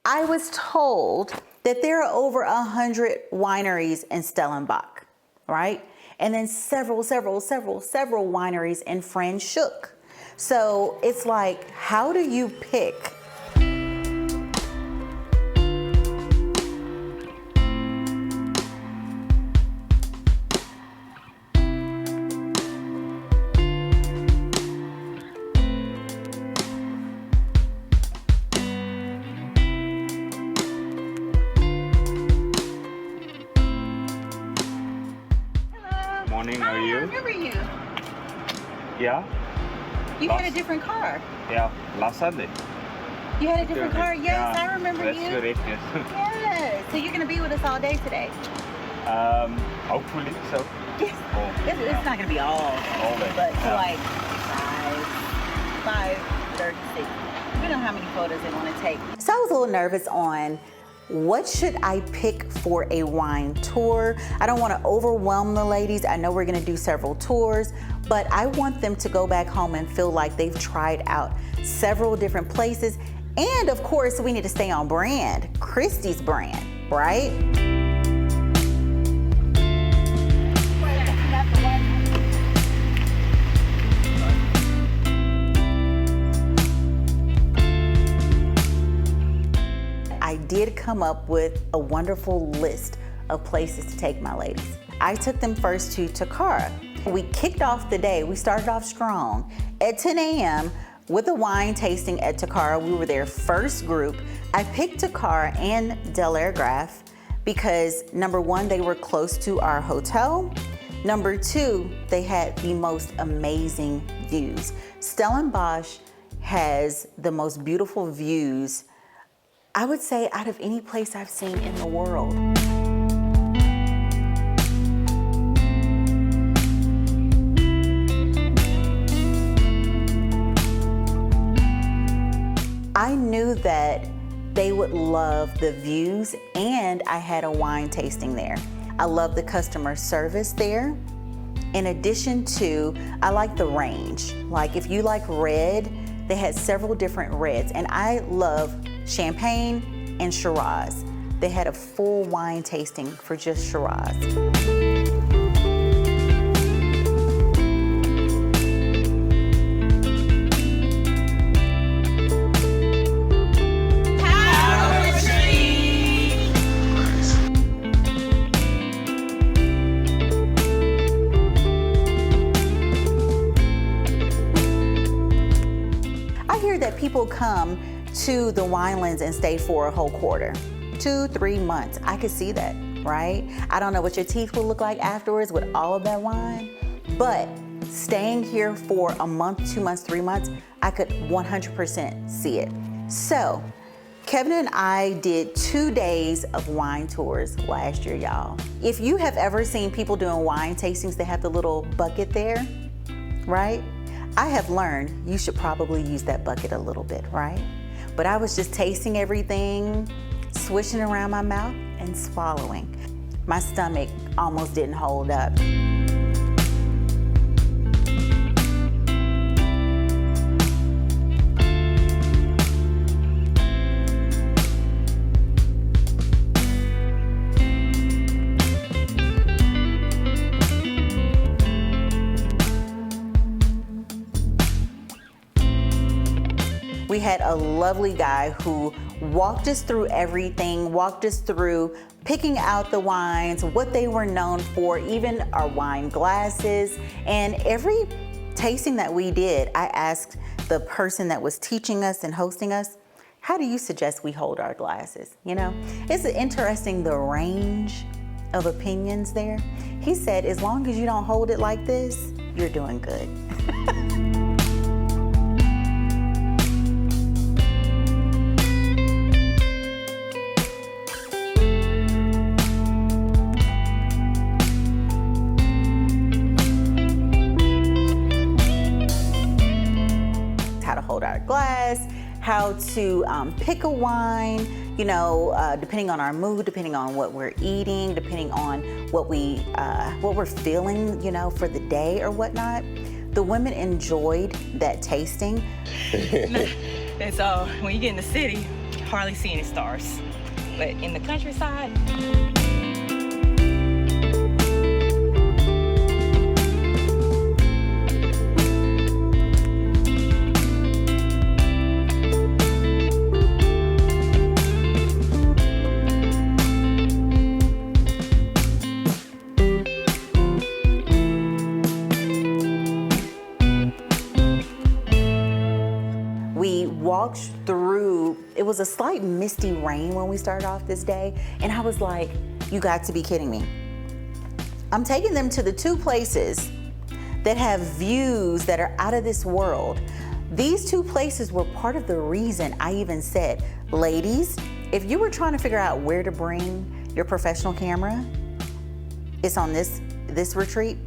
I was told that there are over 100 wineries in Stellenbosch, right? And then several wineries in Franschhoek. So it's like, how do you pick? Morning, how are you? I remember you. Yeah? You had a different car. Yeah, last Sunday. You had a different car? Yes, Yeah, I remember that's you. correct, yes. Yes. So you're going to be with us all day today? Hopefully so. Yes. Oh, It's not going to be all day. but to Yeah. like 5:36. You know how many photos they want to take. So I was a little nervous on what should I pick for a wine tour. I don't want to overwhelm the ladies. I know we're going to do several tours, but I want them to go back home and feel like they've tried out several different places. And of course, we need to stay on brand, Christy's brand, right? I did come up with a wonderful list of places to take my ladies. I took them first to Tokara. We kicked off the day, we started off strong at 10 a.m. with a wine tasting at Tokara. We were their first group. I picked Tokara and Delaire Graff because number one, they were close to our hotel. Number two, they had the most amazing views. Stellenbosch has the most beautiful views, I would say, out of any place I've seen in the world. I knew that they would love the views, and I had a wine tasting there. I love the customer service there. In addition to, I like the range. Like if you like red, they had several different reds, and I love champagne and Shiraz. They had a full wine tasting for just Shiraz. I hear that people come to the Winelands and stay for a whole quarter, 2-3 months. I could see that, right? I don't know what your teeth will look like afterwards with all of that wine, but staying here for a month, 2 months, 3 months, I could 100% see it. So Kevin and I did 2 days of wine tours last year, y'all. If you have ever seen people doing wine tastings, they have the little bucket there, right? I have learned you should probably use that bucket a little bit, right? But I was just tasting everything, swishing around my mouth and swallowing. My stomach almost didn't hold up. We had a lovely guy who walked us through everything, walked us through picking out the wines, what they were known for, even our wine glasses. And every tasting that we did, I asked the person that was teaching us and hosting us, how do you suggest we hold our glasses? You know, it's interesting the range of opinions there. He said, as long as you don't hold it like this, you're doing good. Our glass, how to pick a wine, you know, depending on our mood, depending on what we're eating, depending on what we're feeling, you know, for the day or whatnot. The women enjoyed that tasting. And so when you get in the city, hardly see any stars. But in the countryside, we walked through, it was a slight misty rain when we started off this day, and I was like, you got to be kidding me. I'm taking them to the two places that have views that are out of this world. These two places were part of the reason I even said, ladies, if you were trying to figure out where to bring your professional camera, it's on this retreat.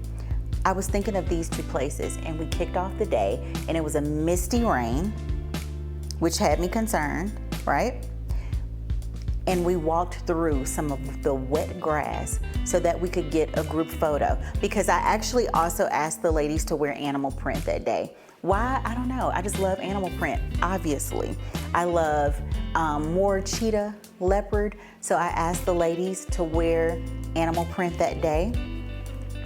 I was thinking of these two places, and we kicked off the day, and it was a misty rain, which had me concerned, right? And we walked through some of the wet grass so that we could get a group photo, because I actually also asked the ladies to wear animal print that day. Why? I don't know. I just love animal print, obviously. I love more cheetah, leopard, so I asked the ladies to wear animal print that day.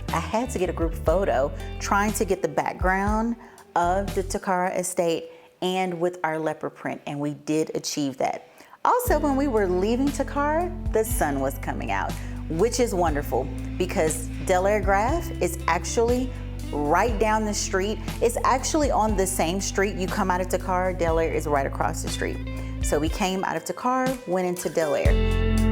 I had to get a group photo trying to get the background of the Tokara Estate and with our leopard print, and we did achieve that. Also, when we were leaving Tokara, the sun was coming out, which is wonderful because Delaire Graff is actually right down the street. It's actually on the same street. You come out of Tokara, Delaire is right across the street. So we came out of Tokara, went into Delaire.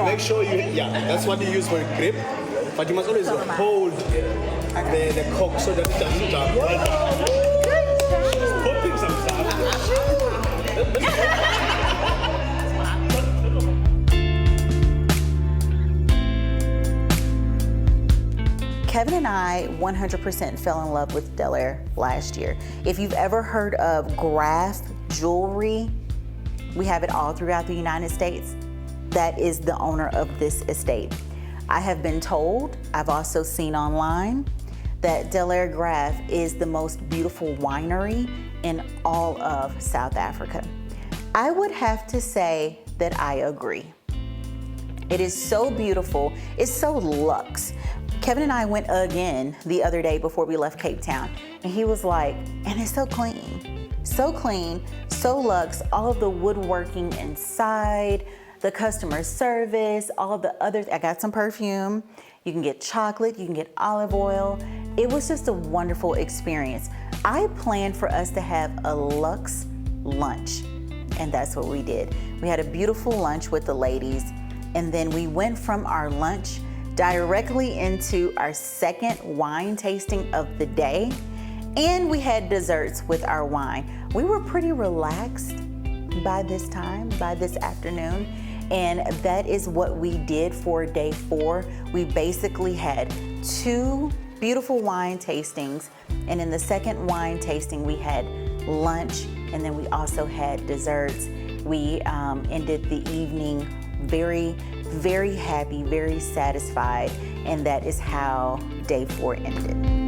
Make sure you, that's what you use for a grip, but you must always hold the cork so that it doesn't jump. She's popping some stuff. Kevin and I 100% fell in love with Delaire last year. If you've ever heard of Graff jewelry, we have it all throughout the United States. That is the owner of this estate. I have been told, I've also seen online, that Delaire Graff is the most beautiful winery in all of South Africa. I would have to say that I agree. It is so beautiful, it's so luxe. Kevin and I went again the other day before we left Cape Town, and he was like, and it's so clean, so luxe, all of the woodworking inside, the customer service, all the others. I got some perfume. You can get chocolate, you can get olive oil. It was just a wonderful experience. I planned for us to have a luxe lunch, and that's what we did. We had a beautiful lunch with the ladies, and then we went from our lunch directly into our second wine tasting of the day, and we had desserts with our wine. We were pretty relaxed by this time, by this afternoon, and that is what we did for day 4. We basically had 2 beautiful wine tastings, and in the second wine tasting we had lunch, and then we also had desserts. We ended the evening very, very happy, very satisfied, and that is how day 4 ended.